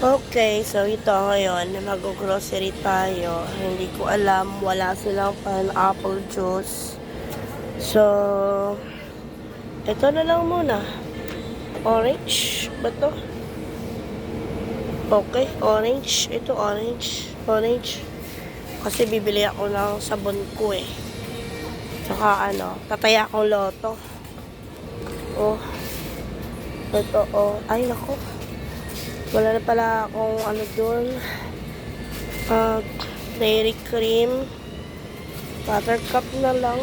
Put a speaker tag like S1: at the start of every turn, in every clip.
S1: Okay, so ito ngayon, mag-grocery tayo. Hindi ko alam, wala silang pineapple juice. So, ito na lang muna. Orange ba to? Okay, orange. Ito orange. Orange. Kasi bibili ako ng sabon ko eh. Tsaka tataya akong loto. Oh, ito oh. Ay, nako. Wala na pala akong doon. Dairy cream. Buttercup na lang.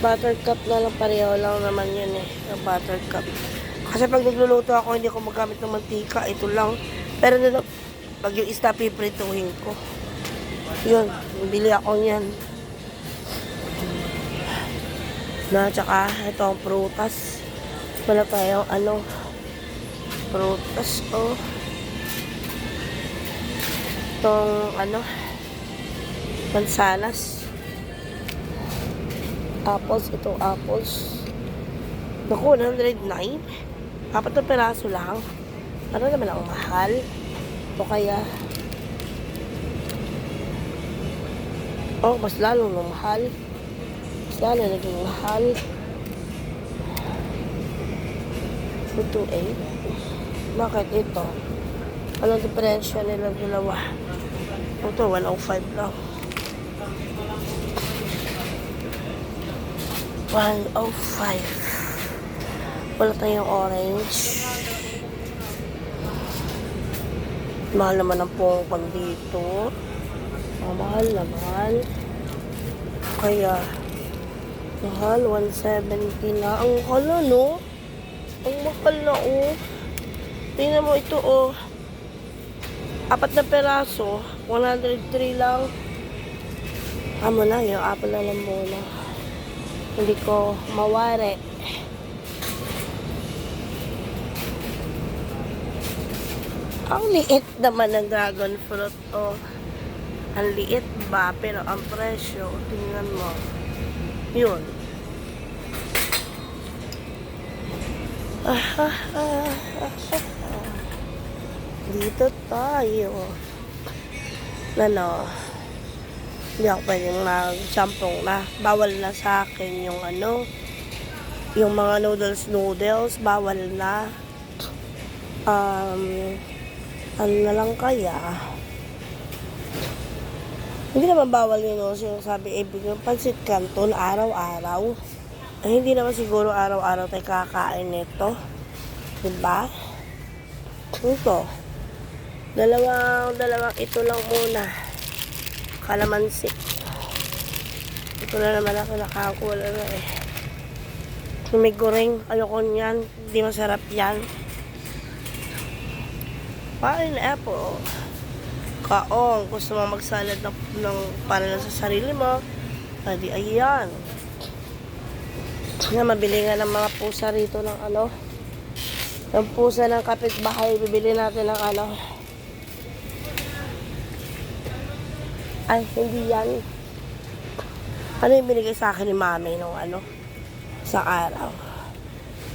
S1: Buttercup na lang. Pareho lang naman yun eh. Buttercup. Kasi pag nagluluto ako, hindi ko magamit ng mantika. Ito lang. Pero pag yung isda, piprituhin ko. Yun. Bili ako niyan. Tsaka ito ang prutas. Wala tayong prutas oh. Itong mansanas. Apples, ito apples. Naku, 109. Apat na peraso lang. Ano naman ang mahal? O kaya mas lalo nung mahal. Mas lalo naging mahal. 228. Bakit ito? Anong diferensya nila dalawa? Ito, 105 lang. 105. Wala tayong orange. Mahal naman ang pongkon dito. Mahal naman. Kaya, mahal, 170 na. Ang hala, no? Ang mahal na, oh. Tingnan mo ito, oh. Apat na peraso. 103 lang. Amo na, yung apple na lang muna. Hindi ko mawari. Ang liit naman ng dragon fruit, oh. Ang liit ba? Pero ang presyo, tingnan mo. Yun. Dito tayo. Hindi ako pwedeng mag-champong na. Bawal na sa akin yung yung mga noodles, bawal na. Ano na lang kaya? Hindi naman bawal yun, yung sabi, ibig yung pansit canton araw-araw. Ay, hindi naman siguro araw-araw tayo kakain nito. Diba? Ito. Dalawang ito lang muna. Kalamansi. Ito na naman ako nakakula na eh. May goreng. Ayoko niyan. Hindi masarap yan. Pineapple. Kaong. Gusto mo magsalad para lang sa sarili mo. Adi, ayan. Mabili nga ng mga pusa rito ng ng pusa ng kapitbahay. Bibili natin ng ay, hindi yan. Ano yung binigay sa akin ni mami nung sa araw.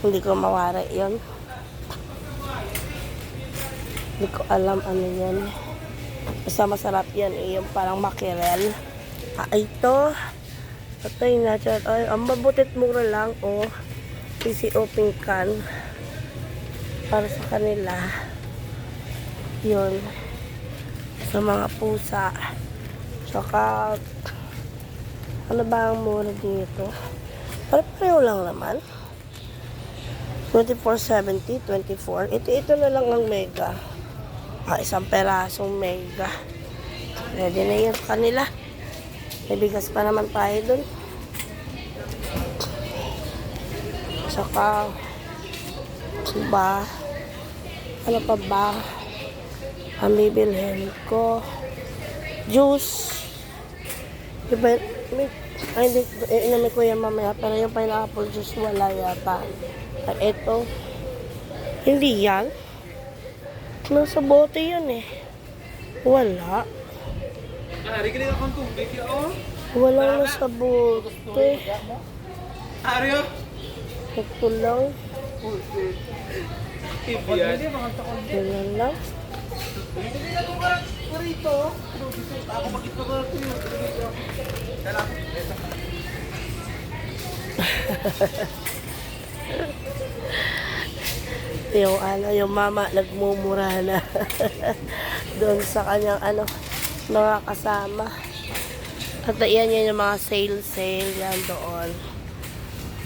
S1: Hindi ko mawari yun. Hindi ko alam ano yan. Basta masarap yan eh. Yung parang mackerel. Ito. Ito yung natural. Ay, ang mabutit mura lang. Oh. PCO pink can. Para sa kanila. Yun. Sa mga pusa. Saka, ano ba ang mura dito? Pareho lang naman. 24.70, 24. Ito na lang ang mega. Isang perasong mega. Ready na yun kanila. May bigas pa naman tayo dun. Saka, ano pa ba? Ang bibilhin ko. Juice. Diba, hindi, inamit ko yan mamaya. Pero yung pineapple juice, wala yata. At ito, hindi yan. Nasa bote yan eh. Wala. Wala nasa bote. Ito lang. Ganyan lang. Yung ano, yung mama nagmumura na doon sa kanyang ano, mga kasama. At yan yung mga sale yan doon.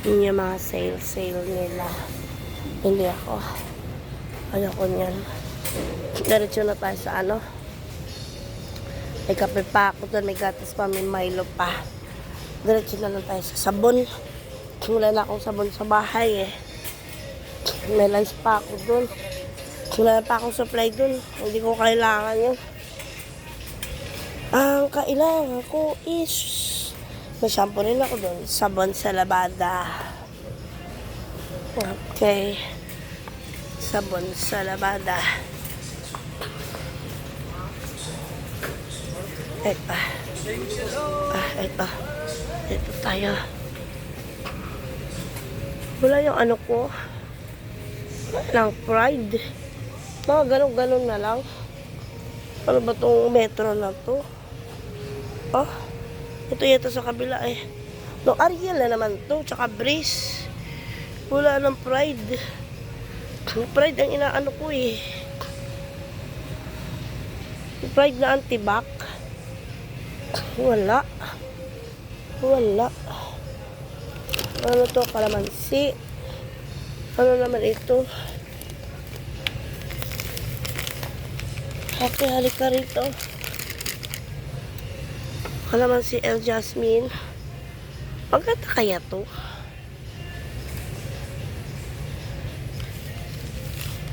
S1: Yun yung mga sale nila. Hindi ako. Ayoko niyan. Diretso na tayo sa ano. May kape pa ako doon, may gatas pa, may Milo pa. Diretso na lang tayo sa sabon. Wala na akong sabon sa bahay eh. May lines pa ako doon. Wala pa akong supply doon. Hindi ko kailangan yun. Ang kailangan ko is may shampoo rin ako doon. Sabon sa labada. Okay. Sabon sa labada. Ito. Ito. Ito tayo. Wala yung ano ko. Lang Pride. Mga ganun-ganun na lang. Ano ba itong metro na to? Oh, ito sa kabila eh. No, Ariel na naman to. Tsaka Breeze. Wala ng Pride. Pride ang inaano ko eh. Pride na anti-back. Wala. Ano to? Kalamansi. Ano naman ito? Okay, halika rito. Kalamansi El Jasmine. Maganda kaya to?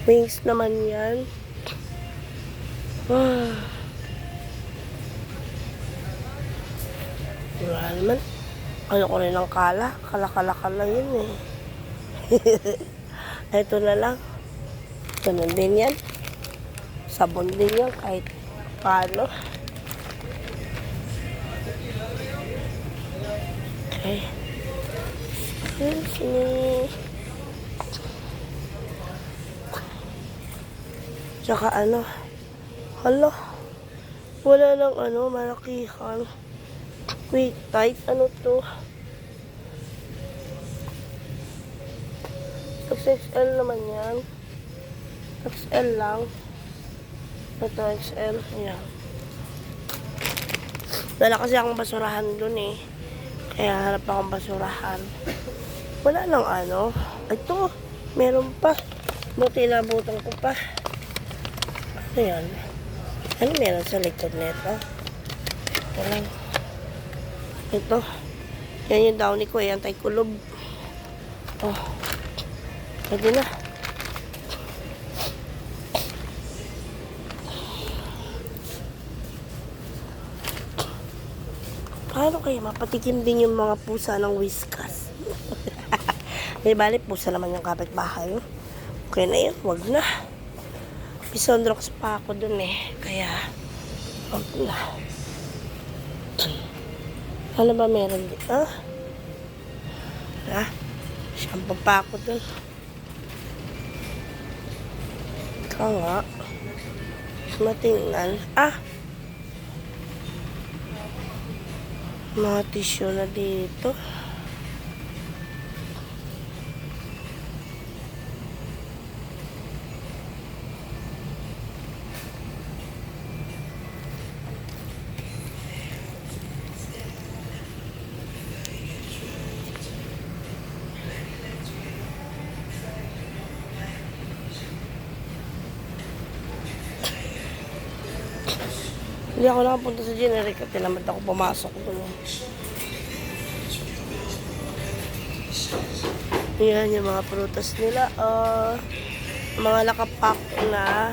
S1: Wings naman yan. Wala naman. Ano ko rin ang kala. Kala yun eh. Ito na lang. Ganun din yan. Sabon din yan kahit paano. Okay. Sini. Tsaka ano. Hala. Wala lang ano. Malakihan. Quick tight. Ano to? XL naman yan. XL lang. Ito XL. Ayan. Wala kasi akong basurahan dun eh. Kaya harap akong basurahan. Wala lang ano. Ito. Meron pa. Buti nabutan ko pa. Ano yan? Ano meron sa likod nito? Ito lang. Ito. Yan yung downy ko eh. Anti-kulob. Oh. Pwede na. Paano kaya mapatikim din yung mga pusa ng Whiskas? May bali, pusa naman yung kapitbahay. Okay na yun, wag na. Pisondrox pa ako dun eh. Kaya, wag na. Ano ba meron dito? Shampoo pa ako dun. Ikaw nga. Matingnan. Mga tissue na dito. Hindi ako nakapunta sa generic at tinamad ako pumasok doon. Yan yung mga prutas nila. Mga nakapack na.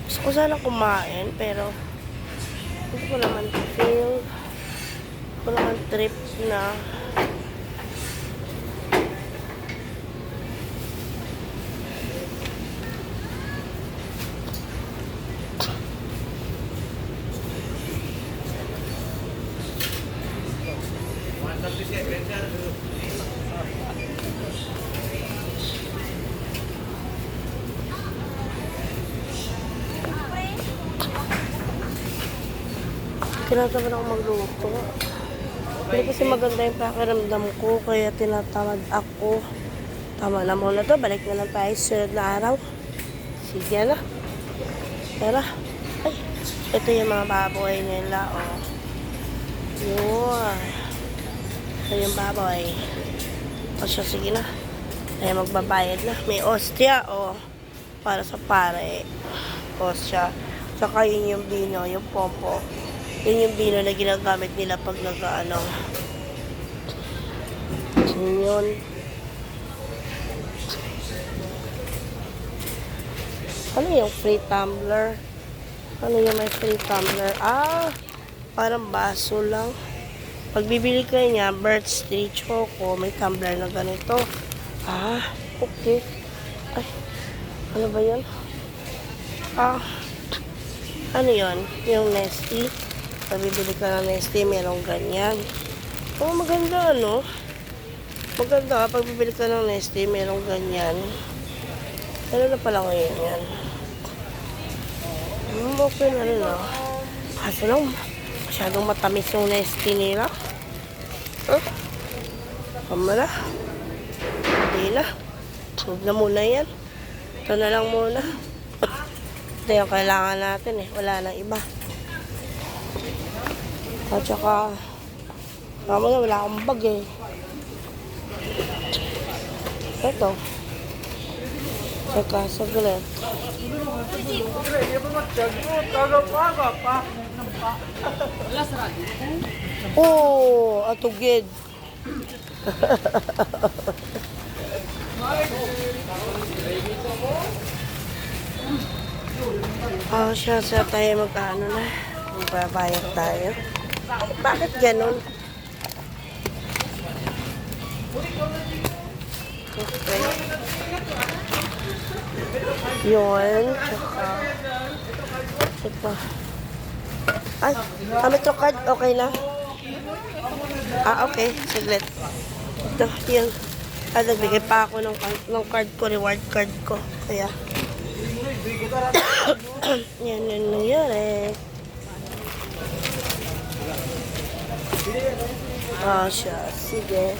S1: Gusto ko sana kumain pero hindi ko naman feel. Hindi ko naman trip na. Tinatamad ako magluto. Hindi kasi maganda yung pakiramdam ko, kaya tinatamad ako. Tama na muna to. Balik na lang tayo sa sunod na araw. Sige na. Tara. Ay, ito yung mga baboy nila, oh. Yun. Ito yung baboy. O siya, sige na. Ay, magbabayad na. May ostya, oh. Para sa pare. Ostya. Saka yun yung bino, yung pompo. Yun yung bino na ginagamit nila pag nag-ano. Yun. Ano yung free tumbler? Ano yung may free tumbler? Ah, parang baso lang. Pag bibili kayo niya, Birch Tree Choco, may tumbler na ganito. Ah, okay. Ay, ano ba yun? Ah, ano yun? Yung Nestle. Pag bibili ka ng Nestle, merong ganyan. Oh, maganda, ano? Maganda, pag bibili ka ng Nestle, merong ganyan. Ano na pala ngayon yan? Okay na rin, ah. Kaso lang, masyadong matamis yung Nestle nila. Kamala. Hindi na. Huwag na muna yan. Ito na lang muna. Ito yung kailangan natin, eh. Wala nang iba. At saka, wala akong bag, eh. Ito. Saka, saglit. Oh, atugid. Siya tayo mag-ano na. Magbabayad tayo. Bakit ganun? Okay. Yun. Tsaka. Ay, may to card. Okay na? Okay. Saglit. Ito, yun. Nagbigay pa ako ng card ko, reward card ko. Kaya. Yan yun nangyari. Siya. Sige.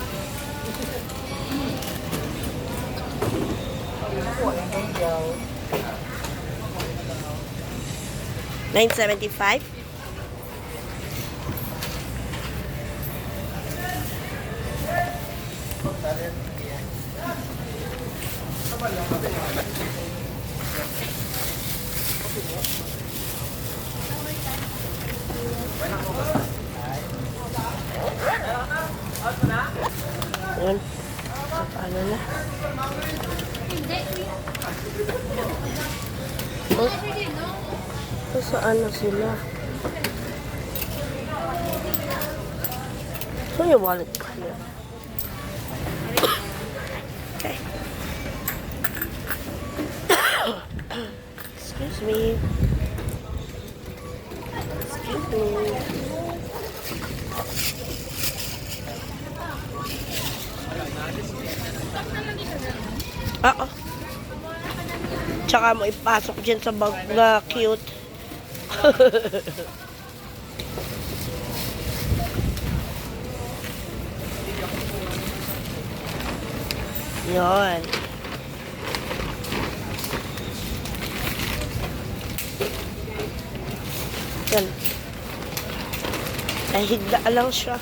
S1: $9.75. Yan. Ano na? Saan na sila? So yung wallet ko niya. Okay. Excuse me. Excuse me. Oo. Tsaka mo ipasok dyan sa bag na cute. Yun. Yan. Nahigda lang siya.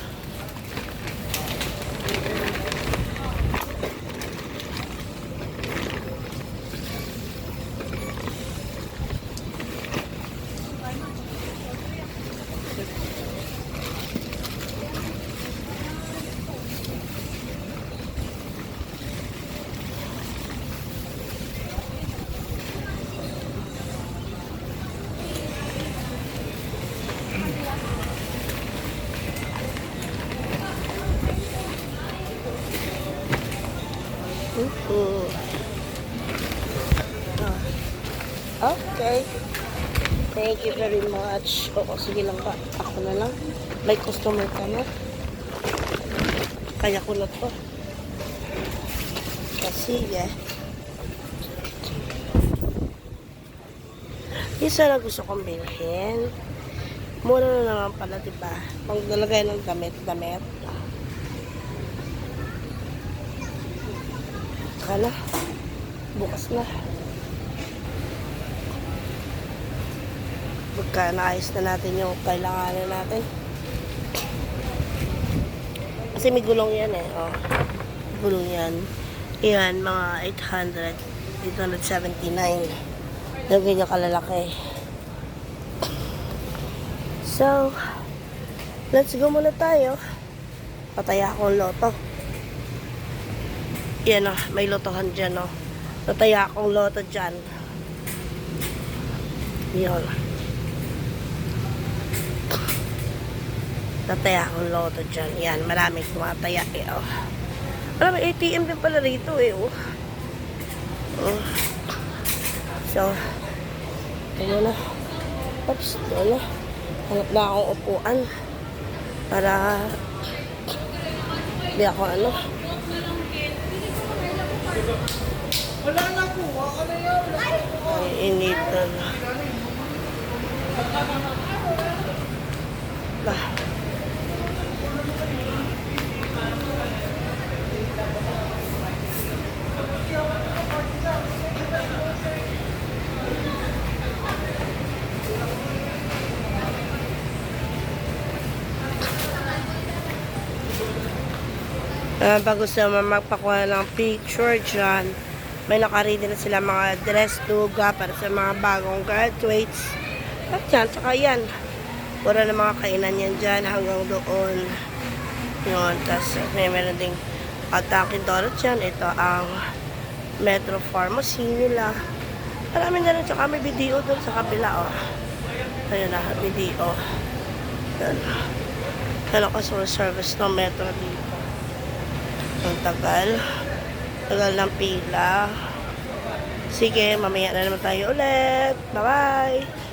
S1: Okay. Thank you very much. Oo, sige lang ba? Ako na lang. May customer ka na. Kaya ko na to. Sige. Isa na gusto kong bilhin. Mura na naman pala, diba? Pang nalagay ng damit. Kala, bukas na. Pagka naayos na natin yung kailanganin natin. Kasi may gulong yan eh. Oh. Gulong yan. Yan, mga 879. Yung ganyan kalalaki. So, let's go muna tayo. Pataya akong loto. Yan o, may lotohan dyan o. Pataya akong loto dyan. Yun. Tataya akong loto dyan. Yan, maraming tumataya eh o. May ATM din pala rito eh o. So, ito muna. Oops, wala. Hanap na akong upuan para hindi ako ano.
S2: Wala na po. Ano yun?
S1: Ay, initan. Bah. Bago sa magpakuha ng picture dyan, may nakaready na sila mga dress luga para sa mga bagong graduates. At yan, saka yan. Pura na mga kainan yan dyan hanggang doon. Yun, tapos meron ding Dunkin Donuts yan. Ito ang Metro Pharmacy nila. Marami na rin, saka may video doon sa kabila, oh. Ayun na, video. Yan. Yan ang customer service ng Metro dito. Ang tagal ng pila. Sige, mamaya na naman tayo ulit. Bye-bye!